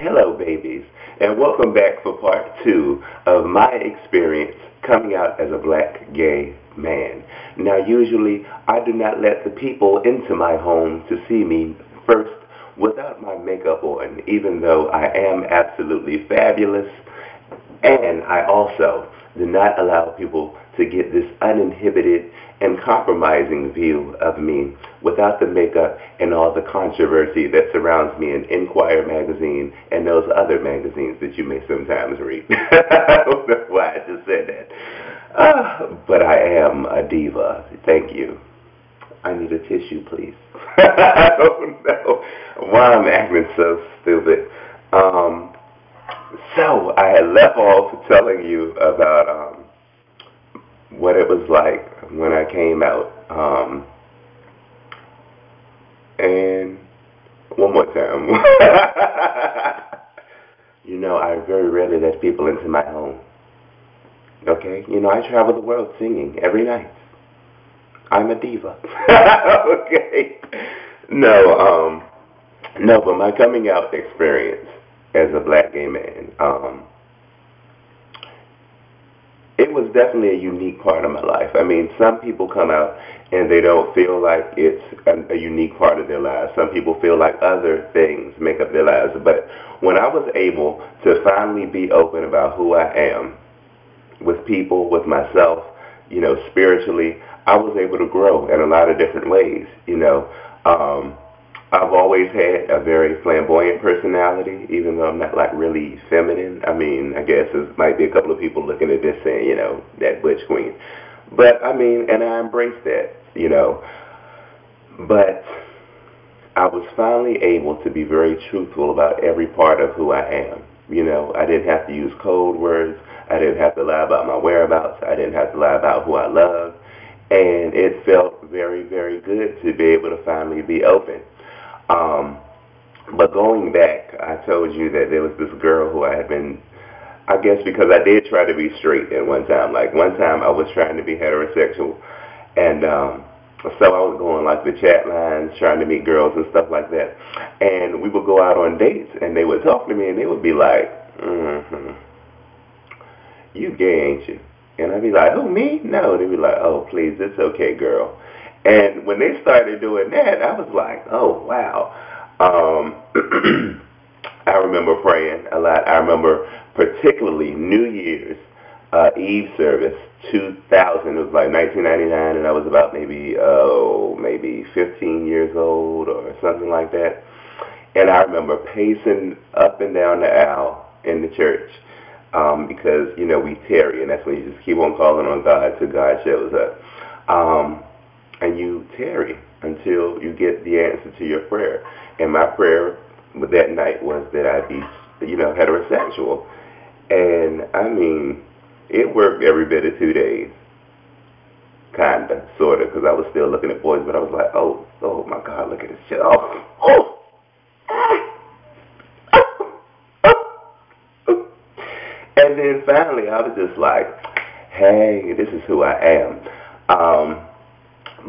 Hello, babies, and welcome back for part two of my experience coming out as a black gay man. Now, usually, I do not let the people into my home to see me first without my makeup on, even though I am absolutely fabulous. And I also do not allow people to get this uninhibited and compromising view of me without the makeup and all the controversy that surrounds me in Inquirer magazine and those other magazines that you may sometimes read. I don't know why I just said that. But I am a diva. Thank you. I need a tissue, please. I don't know why I'm acting so stupid. So I had left off telling you about what it was like when I came out. And one more time. I very rarely let people into my home. Okay? I travel the world singing every night. I'm a diva. Okay? No, but my coming out experience as a black gay man, it was definitely a unique part of my life. I mean, some people come out and they don't feel like it's a unique part of their lives. Some people feel like other things make up their lives. But when I was able to finally be open about who I am with people, with myself, spiritually, I was able to grow in a lot of different ways. I've always had a very flamboyant personality, even though I'm not like really feminine. I mean, I guess there might be a couple of people looking at this saying, that butch queen. But I mean, and I embrace that. But I was finally able to be very truthful about every part of who I am. I didn't have to use code words. I didn't have to lie about my whereabouts. I didn't have to lie about who I love. And it felt very, very good to be able to finally be open. But going back, I told you that there was this girl who I had been, I guess because I did try to be straight at one time. Like one time I was trying to be heterosexual. And so I was going like the chat lines, trying to meet girls and stuff like that. And we would go out on dates and they would talk to me and they would be like, you gay, ain't you? And I'd be like, who, me? No. They'd be like, oh, please, it's okay, girl. And when they started doing that, I was like, oh, wow. I remember praying a lot. I remember particularly New Year's Eve service, 2000. It was like 1999, and I was about maybe 15 years old or something like that. And I remember pacing up and down the aisle in the church because, we tarry, and that's when you just keep on calling on God till God shows up. And you tarry until you get the answer to your prayer. And my prayer that night was that I'd be, heterosexual. And, I mean, it worked every bit of 2 days. Kinda, sorta, because I was still looking at boys, but I was like, oh my God, look at this shit. And then finally, I was just like, hey, this is who I am.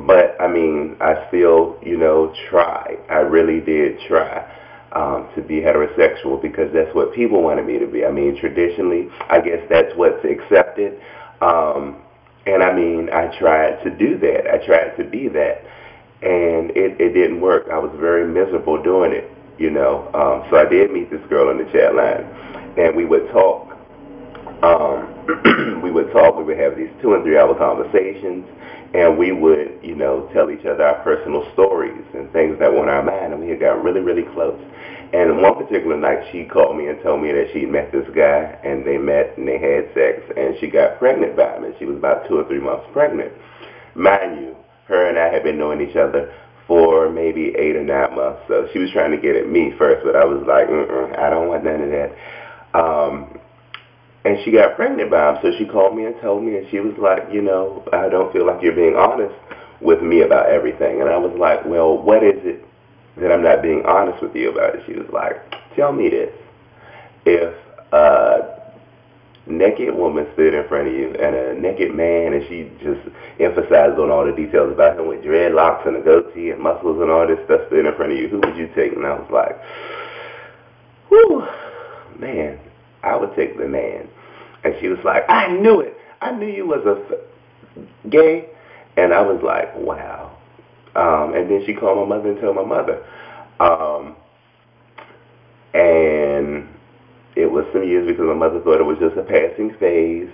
But, I mean, I still, tried. I really did try to be heterosexual because that's what people wanted me to be. I mean, traditionally, I guess that's what's accepted. And, I mean, I tried to do that. I tried to be that. And it didn't work. I was very miserable doing it, So I did meet this girl on the chat line, and we would talk. We would have these 2 and 3 hour conversations, and we would, tell each other our personal stories and things that were on our mind, and we had got really, really close. And one particular night, she called me and told me that she'd met this guy, and they met and they had sex, and she got pregnant by him, and she was about 2 or 3 months pregnant. Mind you, her and I had been knowing each other for maybe 8 or 9 months, so she was trying to get at me first, but I was like, I don't want none of that. And she got pregnant by him, so she called me and told me, and she was like, I don't feel like you're being honest with me about everything. And I was like, well, what is it that I'm not being honest with you about? And she was like, tell me this. If a naked woman stood in front of you and a naked man, and she just emphasized on all the details about him with dreadlocks and a goatee and muscles and all this stuff stood in front of you, who would you take? And I was like, whew, whew, man, I would take the man. And she was like, I knew it. I knew you was gay. And I was like, wow. And then she called my mother and told my mother. And it was some years because my mother thought it was just a passing phase.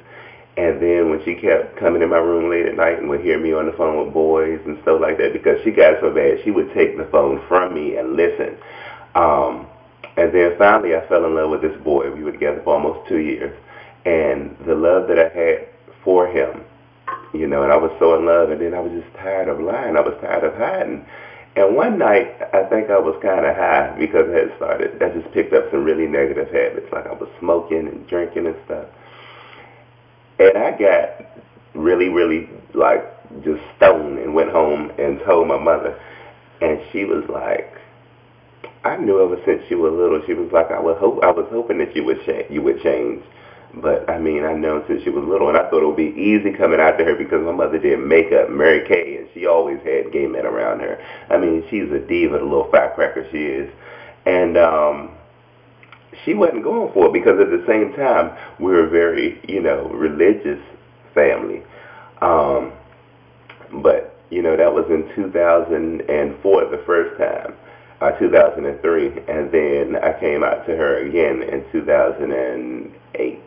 And then when she kept coming in my room late at night and would hear me on the phone with boys and stuff like that, because she got so bad, she would take the phone from me and listen. And then finally I fell in love with this boy. We were together for almost 2 years. And the love that I had for him, you know, and I was so in love, and then I was just tired of lying. I was tired of hiding. And one night, I think I was kind of high because I just picked up some really negative habits, like I was smoking and drinking and stuff. And I got really, really, like, just stoned and went home and told my mother. And she was like, I knew ever since you were little, she was like, I was hoping that you would change. But, I mean, I know since she was little, and I thought it would be easy coming out to her because my mother did makeup, Mary Kay, and she always had gay men around her. I mean, she's a diva, the little firecracker she is. And she wasn't going for it because at the same time, we were a very, you know, religious family. But, you know, that was in 2004 the first time, 2003, and then I came out to her again in 2008.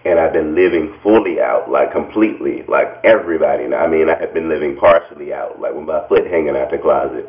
And I've been living fully out, like completely, like everybody. I mean, I have been living partially out, like with my foot hanging out the closet,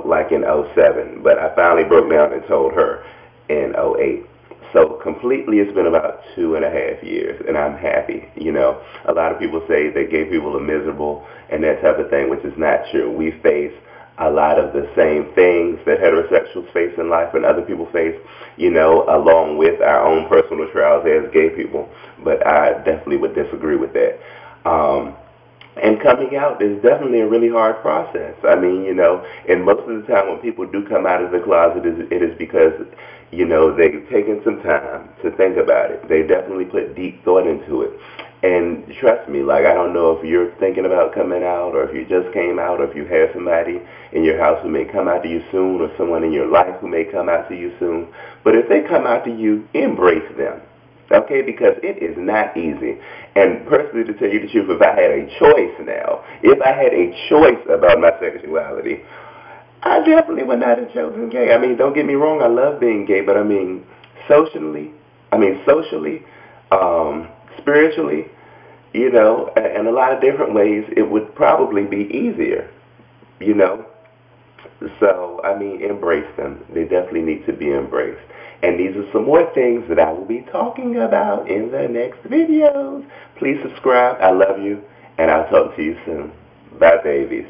like in '07. But I finally broke down and told her in '08. So completely, it's been about 2.5 years, and I'm happy. You know, a lot of people say that gay people are miserable and that type of thing, which is not true. We face a lot of the same things that heterosexuals face in life and other people face, you know, along with our own personal trials as gay people. But I definitely would disagree with that. And coming out is definitely a really hard process. I mean, you know, and most of the time when people do come out of the closet, it is because, you know, they've taken some time to think about it. They definitely put deep thought into it. And trust me, like, I don't know if you're thinking about coming out or if you just came out or if you have somebody in your house who may come out to you soon or someone in your life who may come out to you soon. But if they come out to you, embrace them. Okay, because it is not easy. And personally, to tell you the truth, if I had a choice now, if I had a choice about my sexuality, I definitely would not have chosen gay. I mean, don't get me wrong, I love being gay, but I mean, socially, spiritually, you know, in a lot of different ways, it would probably be easier, you know. So, I mean, embrace them. They definitely need to be embraced. And these are some more things that I will be talking about in the next videos. Please subscribe. I love you, and I'll talk to you soon. Bye, babies.